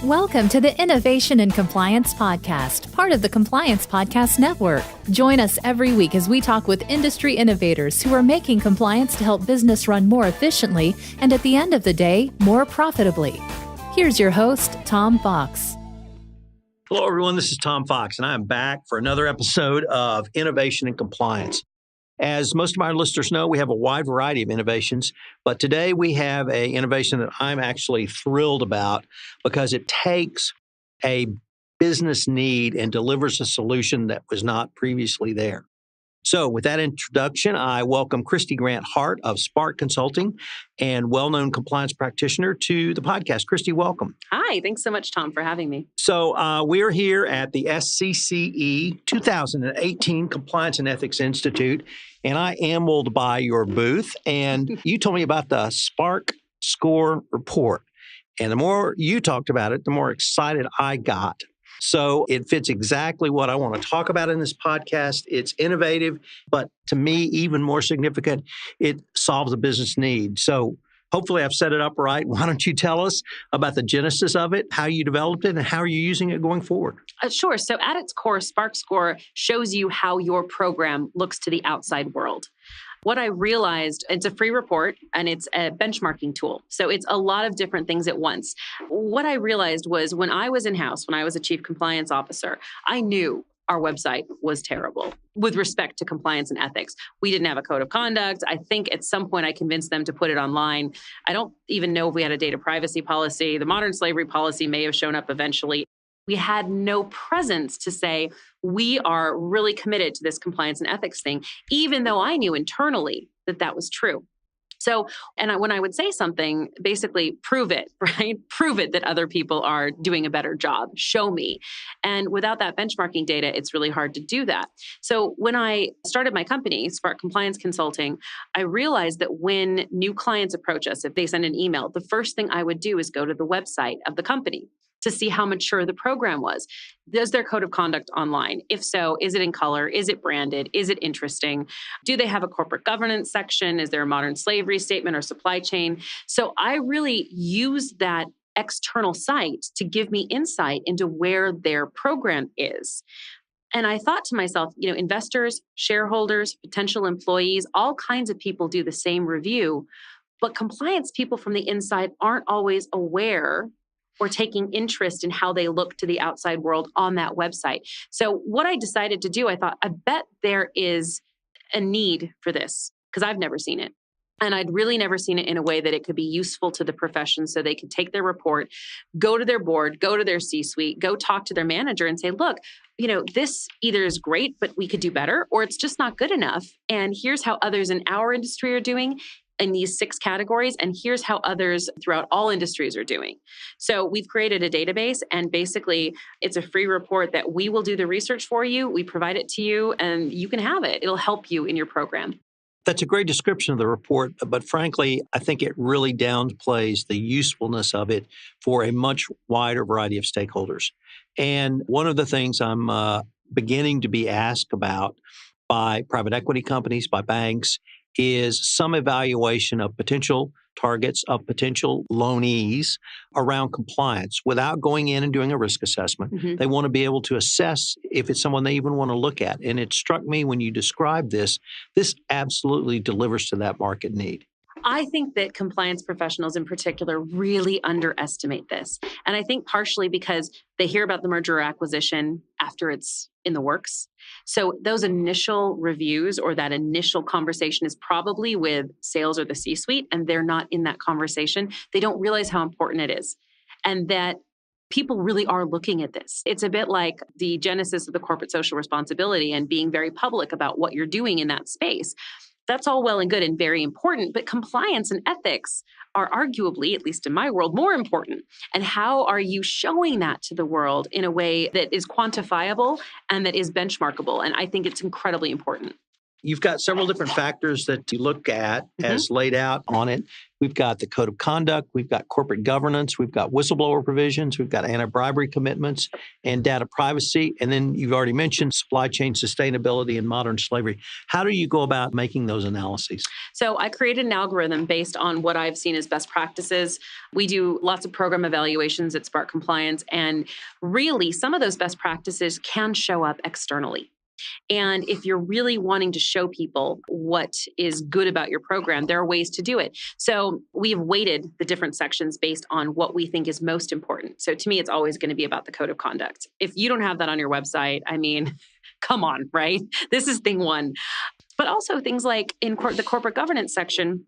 Welcome to the Innovation and Compliance Podcast, part of the Compliance Podcast Network. Join us every week as we talk with industry innovators who are making compliance to help business run more efficiently and at the end of the day, more profitably. Here's your host, Tom Fox. Hello, everyone. This is Tom Fox, and I'm back for another episode of Innovation and Compliance. As most of our listeners know, we have a wide variety of innovations, but today we have an innovation that I'm actually thrilled about because it takes a business need and delivers a solution that was not previously there. So with that introduction, I welcome Kristy Grant-Hart of Spark Consulting and well-known compliance practitioner to the podcast. Kristy, welcome. Hi, thanks so much, Tom, for having me. So we're here at the SCCE 2018 Compliance and Ethics Institute, and I ambled by your booth, and you told me about the Spark Score report. And the more you talked about it, the more excited I got. So it fits exactly what I want to talk about in this podcast. It's innovative, but to me, even more significant, it solves a business need. So hopefully I've set it up right. Why don't you tell us about the genesis of it, how you developed it, and how are you using it going forward? Sure. So at its core, Spark Score shows you how your program looks to the outside world. What I realized, it's a free report and it's a benchmarking tool. So it's a lot of different things at once. What I realized was when I was in-house, when I was a chief compliance officer, I knew our website was terrible with respect to compliance and ethics. We didn't have a code of conduct. I think at some point I convinced them to put it online. I don't even know if we had a data privacy policy. The modern slavery policy may have shown up eventually. We had no presence to say, we are really committed to this compliance and ethics thing, even though I knew internally that that was true. So, when I would say something, basically prove it, right? Prove it that other people are doing a better job. Show me. And without that benchmarking data, it's really hard to do that. So when I started my company, Spark Compliance Consulting, I realized that when new clients approach us, if they send an email, the first thing I would do is go to the website of the company to see how mature the program was. Does their code of conduct online? If so, is it in color? Is it branded? Is it interesting? Do they have a corporate governance section? Is there a modern slavery statement or supply chain? So I really use that external site to give me insight into where their program is. And I thought to myself, investors, shareholders, potential employees, all kinds of people do the same review, but compliance people from the inside aren't always aware or taking interest in how they look to the outside world on that website. So what I decided to do, I thought, I bet there is a need for this because I've never seen it. And I'd really never seen it in a way that it could be useful to the profession so they could take their report, go to their board, go to their C-suite, go talk to their manager and say, look, this either is great, but we could do better, or it's just not good enough. And here's how others in our industry are doing in these 6 categories, and here's how others throughout all industries are doing. So we've created a database, and basically it's a free report that we will do the research for you. We provide it to you, and you can have it. It'll help you in your program. That's a great description of the report, but frankly, I think it really downplays the usefulness of it for a much wider variety of stakeholders. And one of the things I'm beginning to be asked about by private equity companies, by banks, is some evaluation of potential targets, of potential loanees around compliance without going in and doing a risk assessment. Mm-hmm. They want to be able to assess if it's someone they even want to look at. And it struck me when you described this absolutely delivers to that market need. I think that compliance professionals in particular really underestimate this. And I think partially because they hear about the merger or acquisition after it's in the works. So those initial reviews or that initial conversation is probably with sales or the C-suite, and they're not in that conversation. They don't realize how important it is. And that people really are looking at this. It's a bit like the genesis of the corporate social responsibility and being very public about what you're doing in that space. That's all well and good and very important, but compliance and ethics are arguably, at least in my world, more important. And how are you showing that to the world in a way that is quantifiable and that is benchmarkable? And I think it's incredibly important. You've got several different factors that you look at as laid out on it. We've got the code of conduct, we've got corporate governance, we've got whistleblower provisions, we've got anti-bribery commitments and data privacy. And then you've already mentioned supply chain sustainability and modern slavery. How do you go about making those analyses? So I created an algorithm based on what I've seen as best practices. We do lots of program evaluations at Spark Compliance, and really some of those best practices can show up externally. And if you're really wanting to show people what is good about your program, there are ways to do it. So we've weighted the different sections based on what we think is most important. So to me, it's always going to be about the code of conduct. If you don't have that on your website, I mean, come on, right? This is thing one. But also things like in the corporate governance section,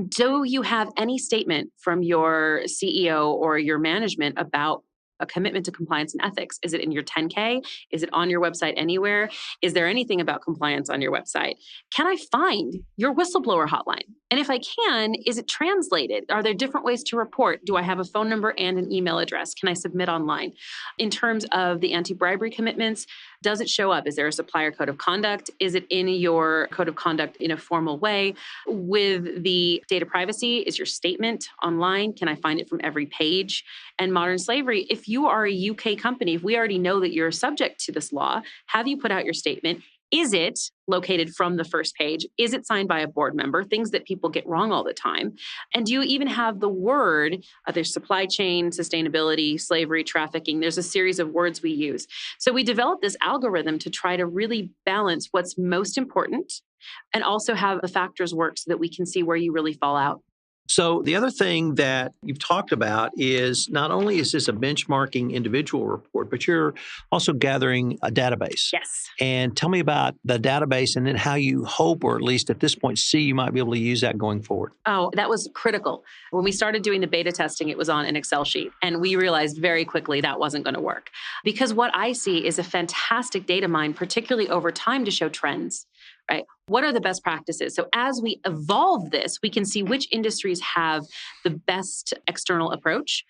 do you have any statement from your CEO or your management about a commitment to compliance and ethics? Is it in your 10K? Is it on your website anywhere? Is there anything about compliance on your website? Can I find your whistleblower hotline? And if I can, is it translated? Are there different ways to report? Do I have a phone number and an email address? Can I submit online? In terms of the anti-bribery commitments, does it show up? Is there a supplier code of conduct? Is it in your code of conduct in a formal way? With the data privacy, is your statement online? Can I find it from every page? And modern slavery, if you are a UK company, if we already know that you're subject to this law, have you put out your statement? Is it located from the first page? Is it signed by a board member? Things that people get wrong all the time. And do you even have the word, there's supply chain, sustainability, slavery, trafficking. There's a series of words we use. So we developed this algorithm to try to really balance what's most important and also have the factors work so that we can see where you really fall out. So the other thing that you've talked about is not only is this a benchmarking individual report, but you're also gathering a database. Yes. And tell me about the database and then how you hope, or at least at this point, see you might be able to use that going forward. Oh, that was critical. When we started doing the beta testing, it was on an Excel sheet. And we realized very quickly that wasn't going to work. Because what I see is a fantastic data mine, particularly over time, to show trends. Right? What are the best practices? So as we evolve this, we can see which industries have the best external approach,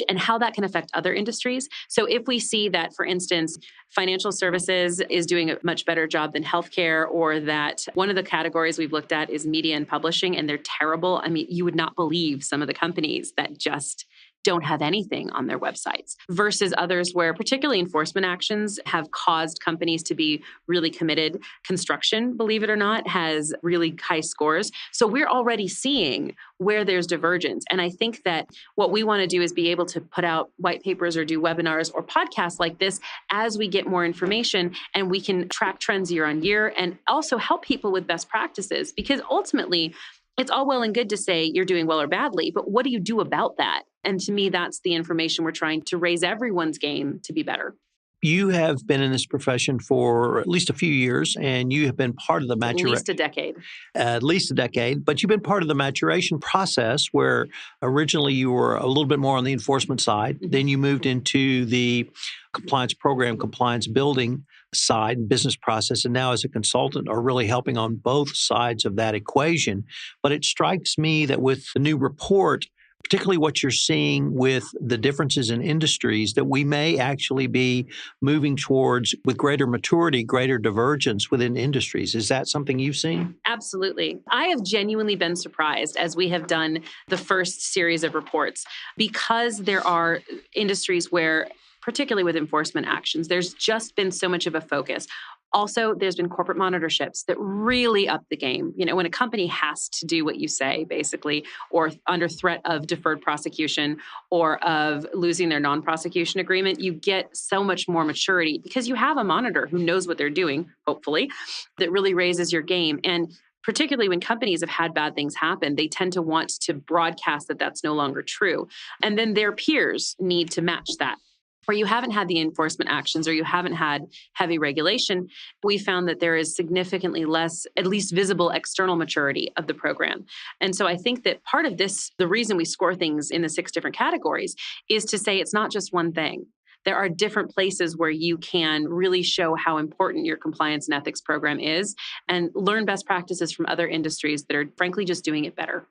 and how that can affect other industries. So if we see that, for instance, financial services is doing a much better job than healthcare, or that one of the categories we've looked at is media and publishing, and they're terrible. I mean, you would not believe some of the companies that just don't have anything on their websites versus others where particularly enforcement actions have caused companies to be really committed. Construction, believe it or not, has really high scores. So we're already seeing where there's divergence. And I think that what we want to do is be able to put out white papers or do webinars or podcasts like this as we get more information, and we can track trends year on year and also help people with best practices, because ultimately it's all well and good to say you're doing well or badly, but what do you do about that? And to me, that's the information we're trying to raise everyone's game to be better. You have been in this profession for at least a few years, and you have been part of the maturation. At least a decade. At least a decade. But you've been part of the maturation process where originally you were a little bit more on the enforcement side. Then you moved into the compliance program, compliance building side, business process, and now as a consultant are really helping on both sides of that equation. But it strikes me that with the new report, particularly what you're seeing with the differences in industries, that we may actually be moving towards, with greater maturity, greater divergence within industries. Is that something you've seen? Absolutely. I have genuinely been surprised as we have done the first series of reports, because there are industries where, particularly with enforcement actions, there's just been so much of a focus. Also, there's been corporate monitorships that really up the game. You know, when a company has to do what you say, basically, or under threat of deferred prosecution or of losing their non-prosecution agreement, you get so much more maturity because you have a monitor who knows what they're doing, hopefully, that really raises your game. And particularly when companies have had bad things happen, they tend to want to broadcast that that's no longer true. And then their peers need to match that. Where you haven't had the enforcement actions or you haven't had heavy regulation, we found that there is significantly less, at least visible external maturity of the program. And so I think that part of this, the reason we score things in the 6 different categories, is to say it's not just one thing. There are different places where you can really show how important your compliance and ethics program is and learn best practices from other industries that are frankly just doing it better.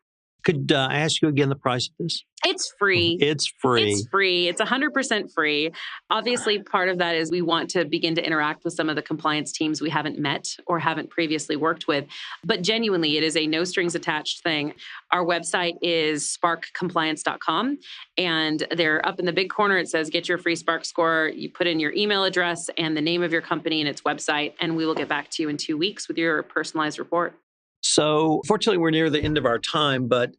Could I ask you again the price of this? It's free. It's free. It's free. It's 100% free. Obviously, part of that is we want to begin to interact with some of the compliance teams we haven't met or haven't previously worked with. But genuinely, it is a no strings attached thing. Our website is sparkcompliance.com. And there up in the big corner, it says, get your free Spark score. You put in your email address and the name of your company and its website, and we will get back to you in 2 weeks with your personalized report. So fortunately, we're near the end of our time, but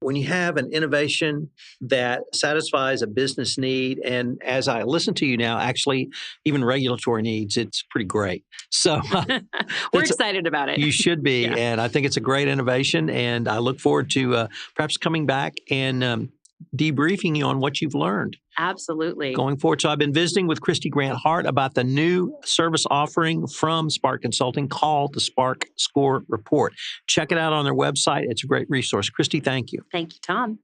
when you have an innovation that satisfies a business need, and as I listen to you now, actually even regulatory needs, it's pretty great. So we're excited about it. You should be. Yeah. And I think it's a great innovation. And I look forward to perhaps coming back and debriefing you on what you've learned. Absolutely. Going forward. So I've been visiting with Kristy Grant-Hart about the new service offering from Spark Consulting called the Spark Score Report. Check it out on their website. It's a great resource. Kristy, thank you. Thank you, Tom.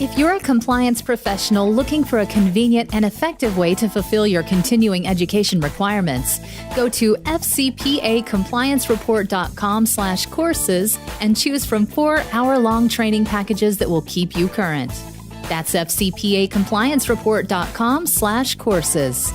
If you're a compliance professional looking for a convenient and effective way to fulfill your continuing education requirements, go to fcpacompliancereport.com/courses and choose from 4 hour-long training packages that will keep you current. That's fcpacompliancereport.com/courses.